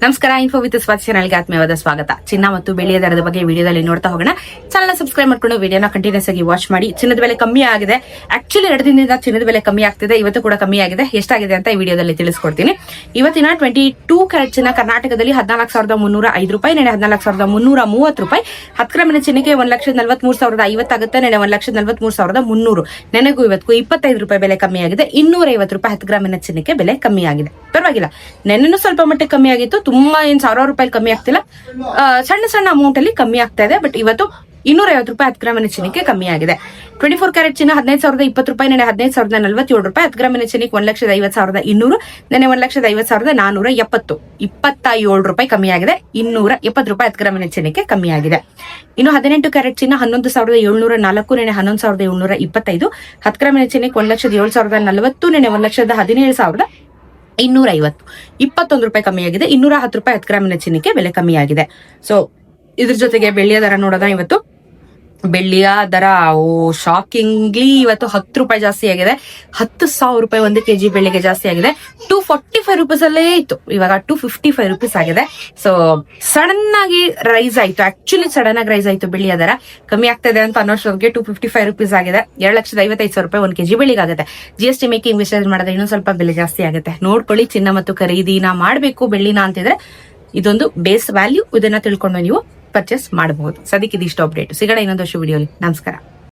ನಮಸ್ಕಾರ. Info with Swati ಚಾನಲ್ಗೆ ಆತ್ಮೀಯವಾದ ಸ್ವಾಗತ. ಚಿನ್ನ ಮತ್ತು ಬೆಳ್ಳಿಯ ದರದ ಬಗ್ಗೆ ವಿಡಿಯೋದಲ್ಲಿ ನೋಡ್ತಾ ಹೋಗೋಣ. ಚಾನಲ್ ಸಬ್ಸ್ಕ್ರೈಬ್ ಮಾಡ್ಕೊಂಡು ವಿಡಿಯೋನ ಕಂಟಿನ್ಯೂಸ್ ಆಗಿ ವಾಚ್ ಮಾಡಿ. ಚಿನ್ನದ ಬೆಲೆ ಕಮ್ಮಿ ಆಗಿದೆ. ಆಕ್ಚುಲಿ 2 ದಿನದಿಂದ ಚಿನ್ನದ ಬೆಲೆ ಕಮ್ಮಿ ಆಗ್ತಿದೆ. ಇವತ್ತು ಕೂಡ ಕಮ್ಮಿ ಆಗಿದೆ. ಎಷ್ಟಾಗಿದೆ ಅಂತ ಈ ವಿಡಿಯೋದಲ್ಲಿ ತಿಳಿಸ್ಕೊಡ್ತೀನಿ. ಇವತ್ತಿನ 22 ಕ್ಯಾರೆಟ್ ಚಿನ್ನ ಕರ್ನಾಟಕದಲ್ಲಿ 14,305 ರೂಪಾಯಿ, ನೆನೆ 14,330 ರೂಪಾಯಿ. 10 ಗ್ರಾಮಿನ ಚಿನ್ನಕ್ಕೆ 1,43,050 ಆಗುತ್ತೆ. ನೆನೆ 1,43,300. ನೆನೆಗೂ ಇವತ್ತು 25 ರೂಪಾಯಿ ಬೆಲೆ ಕಮ್ಮಿ ಆಗಿದೆ. 250 ರೂಪಾಯಿ 10 ಗ್ರಾಮಿನ ಚಿನ್ನಕ್ಕೆ ಬೆಲೆ ಕಮ್ಮಿ ಆಗಿದೆ. ಪರವಾಗಿಲ್ಲ, ನೆನ್ನೆನೂ ಸ್ವಲ್ಪ ಮಟ್ಟಿಗೆ ಕಮ್ಮಿ ಆಗಿತ್ತು. ತುಂಬಾ ಏನ್ 1,000 ರೂಪಾಯಿ ಕಮ್ಮಿ ಆಗ್ತಿಲ್ಲ, ಸಣ್ಣ ಸಣ್ಣ ಅಮೌಂಟ್ ಅಲ್ಲಿ ಕಮ್ಮಿ ಆಗ್ತಾ ಇದೆ. ಬಟ್ ಇವತ್ತು 250 ರೂಪಾಯಿ 10 ಗ್ರಾಮಿನ ಚಿನ್ನಕ್ಕೆ ಕಮ್ಮಿ ಆಗಿದೆ. 24 ಕ್ಯಾರೆಟ್ ಚಿನ್ನ 15,020 ರೂಪಾಯಿ, ನೆನೆ 15,047 ರೂಪಾಯಿ. 10 ಗ್ರಾಮಿನ ಚಿನ್ನಕ್ಕೆ 1,50,200, ನೆನೆ 1,50,470, 27 ರೂಪಾಯಿ ಕಮ್ಮಿ ಆಗಿದೆ. 270 ರೂಪಾಯಿ 10 ಗ್ರಾಮಿನ ಚಿನ್ನಕ್ಕೆ ಕಮ್ಮಿ ಆಗಿದೆ. ಇನ್ನು 18 ಕ್ಯಾರೆಟ್ ಚಿನ್ನ 11,704, ನೆನೆ 11,725. 10 ಗ್ರಾಮಿನ ಚಿನ್ನಕ್ಕೆ 1,07,040, ನೆನೆ 1,17,250, 21 ರೂಪಾಯಿ ಕಮ್ಮಿ ಆಗಿದೆ. 210 ರೂಪಾಯಿ 10 ಗ್ರಾಮಿನ ಚಿನ್ನಕ್ಕೆ ಬೆಲೆ ಕಮ್ಮಿ ಆಗಿದೆ. ಸೊ ಇದ್ರ ಜೊತೆಗೆ ಬೆಳ್ಳಿಯ ದರ ನೋಡೋಣ. ಇವತ್ತು ಬೆಳ್ಳಿಯ ದರ ಶಾಕಿಂಗ್ಲಿ ಇವತ್ತು 10 ರೂಪಾಯಿ ಜಾಸ್ತಿ ಆಗಿದೆ. 10,000 ರೂಪಾಯಿ 1 kg ಬೆಳ್ಳಿಗೆ ಜಾಸ್ತಿ ಆಗಿದೆ. 245 ರೂಪೀಸ್ ಅಲ್ಲೇ ಇತ್ತು, ಇವಾಗ 255 ರೂಪೀಸ್ ಆಗಿದೆ. ಸೊ ಸಡನ್ ಆಗಿ ರೈಸ್ ಆಯ್ತು. ಆಕ್ಚುಲಿ ಸಡನ್ ಆಗಿ ರೈಸ್ ಆಯ್ತು. ಬೆಳ್ಳಿಯ ದರ ಕಮ್ಮಿ ಆಗ್ತಾ ಇದೆ ಅಂತ ಅನ್ನೋಷ್ಟೊತ್ತಿಗೆ 255 ರೂಪೀಸ್ ಆಗಿದೆ. 2,55,000 ರೂಪಾಯಿ 1 kg ಬೆಳ್ಳಿಗಾಗುತ್ತೆ. GST ಮೇಕಿಂಗ್ ಮೆಸೇಜ್ ಮಾಡಿದ್ರೆ ಇನ್ನೊಂದು ಸ್ವಲ್ಪ ಬೆಲೆ ಜಾಸ್ತಿ ಆಗುತ್ತೆ. ನೋಡ್ಕೊಳ್ಳಿ. ಚಿನ್ನ ಮತ್ತು ಖರೀದಿನ ಮಾಡಬೇಕು ಬೆಳ್ಳಿನ ಅಂತಿದ್ರೆ ಇದೊಂದು ಬೇಸ್ ವ್ಯಾಲ್ಯೂ. ಇದನ್ನ ತಿಳ್ಕೊಂಡು ನೀವು ಪರ್ಚೇಸ್ ಮಾಡಬಹುದು. ಸದ್ಯಕ್ಕೆ ಇದಿಷ್ಟು ಅಪ್ಡೇಟ್. ಸಿಗೋಣ ಇನ್ನೊಂದು ವಿಡಿಯೋಲಿ. ನಮಸ್ಕಾರ.